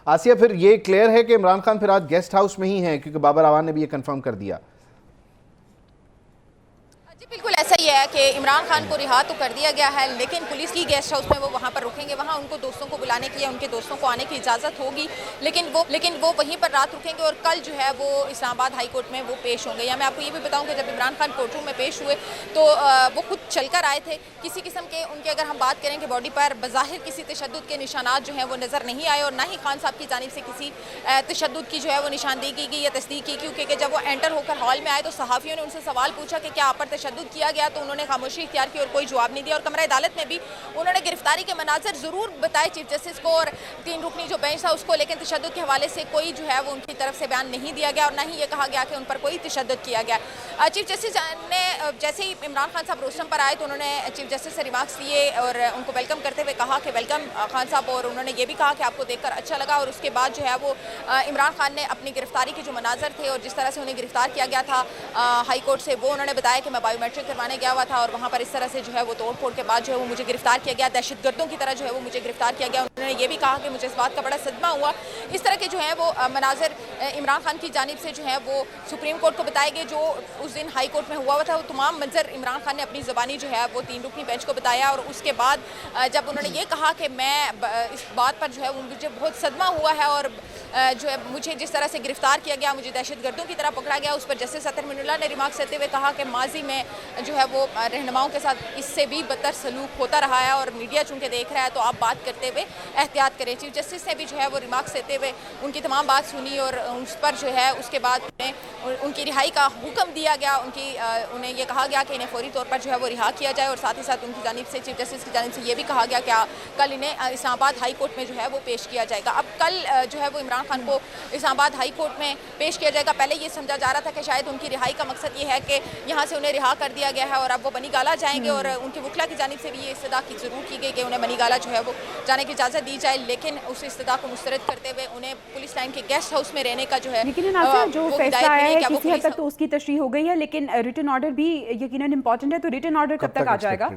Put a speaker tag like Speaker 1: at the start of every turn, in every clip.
Speaker 1: आसिया, फिर ये क्लियर है कि इमरान खान फिर आज गेस्ट हाउस में ही हैं, क्योंकि बाबर आवान ने भी ये कंफर्म कर दिया।
Speaker 2: जी बिल्कुल ऐसा ही है कि इमरान खान को रिहा तो कर दिया गया है, लेकिन पुलिस की गेस्ट हाउस में वो वहाँ पर रुकेंगे। वहाँ उनको दोस्तों को बुलाने की या उनके दोस्तों को आने की इजाज़त होगी, लेकिन वो वहीं पर रात रुकेंगे और कल जो है वो इस्लामाबाद हाई कोर्ट में वो पेश होंगे। या मैं आपको ये भी बताऊँ कि जब इमरान खान कोर्ट रूम में पेश हुए तो वो खुद चलकर आए थे। किसी किस्म के उनके, अगर हम बात करें कि बॉडी पर बज़ाहिर किसी तशद्दुद के निशानात जो हैं वो नज़र नहीं आए, और ना ही खान साहब की जानिब से किसी तशद्दुद की जो है वो निशानदेही की गई या तस्दीक की, क्योंकि जब वो एंटर होकर हॉल में आए तो सहाफ़ियों ने उनसे सवाल पूछा कि क्या आप पर तशद्दुद किया गया, तो उन्होंने खामोशी इख्तियार की और कोई जवाब नहीं दिया। और कमरा अदालत में भी उन्होंने गिरफ्तारी के मनाज़र ज़रूर बताए चीफ जस्टिस को और 3 रुकनी जो बेंच था उसको, लेकिन तशद्दुद के हवाले से कोई जो है वो उनकी तरफ से बयान नहीं दिया गया और ना ही ये कहा गया कि उन पर कोई तशद्दुद किया गया। चीफ जस्टिस ने जैसे ही इमरान खान साहब रोस्टम पर आए तो उन्होंने चीफ जस्टिस से रिमार्क्स दिए और उनको वेलकम करते हुए कहा कि वेलकम खान साहब, और उन्होंने ये भी कहा कि आपको देखकर अच्छा लगा। और उसके बाद जो है वो इमरान खान ने अपनी गिरफ्तारी के जो मनाजर थे और जिस तरह से उन्हें गिरफ्तार किया गया था हाई कोर्ट से, वो उन्होंने बताया कि मैं बायोमेट्रिक करवाने गया हुआ था और वहाँ पर इस तरह से जो है वो तोड़ फोड़ के बाद जो है वो मुझे गिरफ्तार किया गया, दहशतगर्दों की तरह जो है वो मुझे गिरफ्तार किया गया। उन्होंने ये भी कहा कि मुझे इस बात का बड़ा सदमा हुआ। इस तरह के जो है वो मनाजर इमरान खान की जानिब से जो है वो सुप्रीम कोर्ट को बताए गए। जो उस दिन हाई कोर्ट में हुआ था वो तमाम मंजर इमरान खान ने अपनी ज़बानी जो है वो 3 रुकनी बेंच को बताया। और उसके बाद जब उन्होंने ये कहा कि मैं इस बात पर जो है मुझे बहुत सदमा हुआ है और जो है मुझे जिस तरह से गिरफ्तार किया गया, मुझे दहशतगर्दों की तरह पकड़ा गया, उस पर जस्टिस अतर मिनुल्लाह ने रिमार्क्स देते हुए कहा कि माजी में जो है वो रहनुमाओं के साथ इससे भी बदतर सलूक होता रहा है और मीडिया चूँकि देख रहा है तो आप बात करते हुए एहतियात करें। चीफ जस्टिस ने भी जो है वो रिमार्क्स देते हुए उनकी तमाम बात सुनी और उस पर जो है उसके बाद उनकी रिहाई का हुक्म दिया गया। उन्हें ये कहा गया कि इन्हें फौरी तौर पर जो है वो रिहा किया जाए और साथ ही साथ उनकी जानिब से, चीफ जस्टिस की जानिब से ये भी कहा गया कि कल इन्हें इस्लामाबाद हाई कोर्ट में जो है वो पेश किया जाएगा। अब कल जो है वो इमरान खान को इस्लामाबाद हाई कोर्ट में पेश किया जाएगा। पहले ये समझा जा रहा था कि शायद उनकी रिहाई का मकसद ये है कि यहाँ से उन्हें रिहा कर दिया गया है और अब वो बनी गाला जाएंगे, और उनके वकला की जानिब से भी ये इस्तदा की ज़रूर की गई कि उन्हें बनी गाला जो है वो जाने की इजाज़त दी जाए, लेकिन उस इस्तदा को मुस्तरद करते हुए उन्हें पुलिस लाइन के गेस्ट हाउस में रहने का जो है
Speaker 3: जो फैसला है किसी हद तक तो उसकी तशरीह हो गई है, लेकिन रिटन ऑर्डर भी यकीनन इंपॉर्टेंट है। तो रिटन ऑर्डर कब तक आ जाएगा?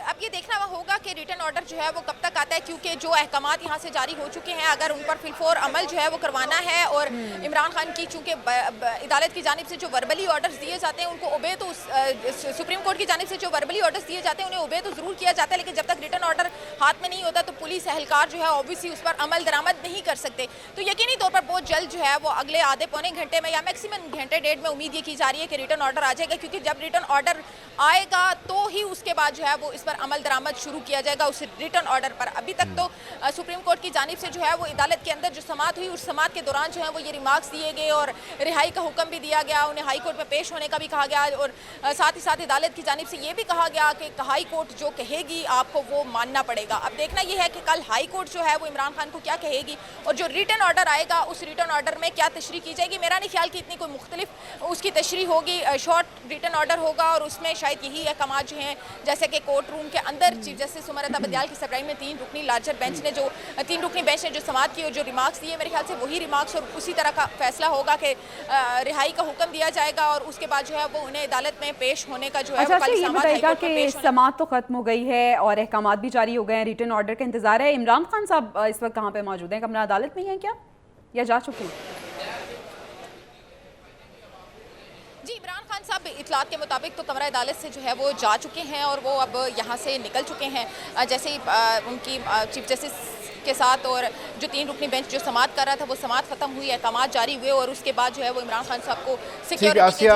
Speaker 2: अब ये देखना होगा कि रिटर्न ऑर्डर जो है वो कब तक आता है, क्योंकि जो अहकामात यहाँ से जारी हो चुके हैं अगर उन पर फिलफोर अमल जो है वो करवाना है और इमरान खान की चूँकि अदालत की जानिब से जो वर्बली ऑर्डर्स दिए जाते हैं उनको ओबे तो सुप्रीम कोर्ट की जानिब से जो वर्बली ऑर्डर्स दिए जाते हैं उन्हें ओबे तो ज़रूर किया जाता है, लेकिन जब तक रिटर्न ऑर्डर हाथ में नहीं होता तो पुलिस एहलकार जो है ऑब्वियसली उस पर अमल दरामद नहीं कर सकते। तो यकीनी तौर पर बहुत जल्द जो है वो अगले आधे पौने घंटे में या मैक्सिमम घंटे डेढ़ में उम्मीद ये की जा रही है कि रिटर्न ऑर्डर आ जाएगा, क्योंकि जब रिटर्न ऑर्डर आएगा तो ही उसके बाद जो है वो इस पर अमल दरामद शुरू किया जाएगा उस रिटर्न ऑर्डर पर। अभी तक तो सुप्रीम कोर्ट की जानिब से जो है वो अदालत के अंदर जो समाअत हुई उस समाअत के दौरान जो है वो ये रिमार्क्स दिए गए और रिहाई का हुक्म भी दिया गया, उन्हें हाई कोर्ट में पेश होने का भी कहा गया और साथ ही साथ अदालत की जानिब से ये भी कहा गया कि हाई कोर्ट जो कहेगी आपको वो मानना पड़ेगा। अब देखना यह है कि कल हाई कोर्ट जो है वो इमरान खान को क्या कहेगी और जो रिटर्न ऑर्डर आएगा उस रिटर्न ऑर्डर में क्या तशरीह की जाएगी। मेरा नहीं ख्याल कि इतनी कोई मुख्तलिफ उसकी तशरीह होगी, शॉर्ट रिटर्न ऑर्डर होगा और उसमें शायद यही अहकाम जो हैं जैसे कि कोर्ट रूम के अंदर चीफ जस्टिस उमर अता बदियाल की सरबराही में 3 रुकनी लार्जर बेंच ने जो 3 रुकनी बेंच ने जो समाअत की और जो रिमार्क्स दिए, मेरे ख्याल से वही रिमार्क्स और उसी तरह का फैसला होगा कि रिहाई का हुक्म दिया जाएगा और उसके बाद जो है वो उन्हें अदालत में पेश होने का जो है
Speaker 3: अच्छा, ये बताइएगा कि समाअत तो खत्म हो गई है और अहकामात भी जारी हो गए हैं, रिटर्न ऑर्डर का इंतजार है। इमरान खान साहब इस वक्त कहाँ पे मौजूद हैं? कमरा अदालत में ही हैं क्या या जा चुके हैं?
Speaker 2: जी, इमरान खान साहब इतलात के मुताबिक तो कमरा अदालत से जो है वो जा चुके हैं और वो अब यहाँ से निकल चुके हैं। जैसे ही उनकी चीफ जस्टिस के साथ और जो 3 रुकनी बेंच जो समाअत कर रहा था वो समाअत खत्म हुई, अहकामात जारी हुए और उसके बाद जो है वो इमरान खान साहब को सिक्योरिटी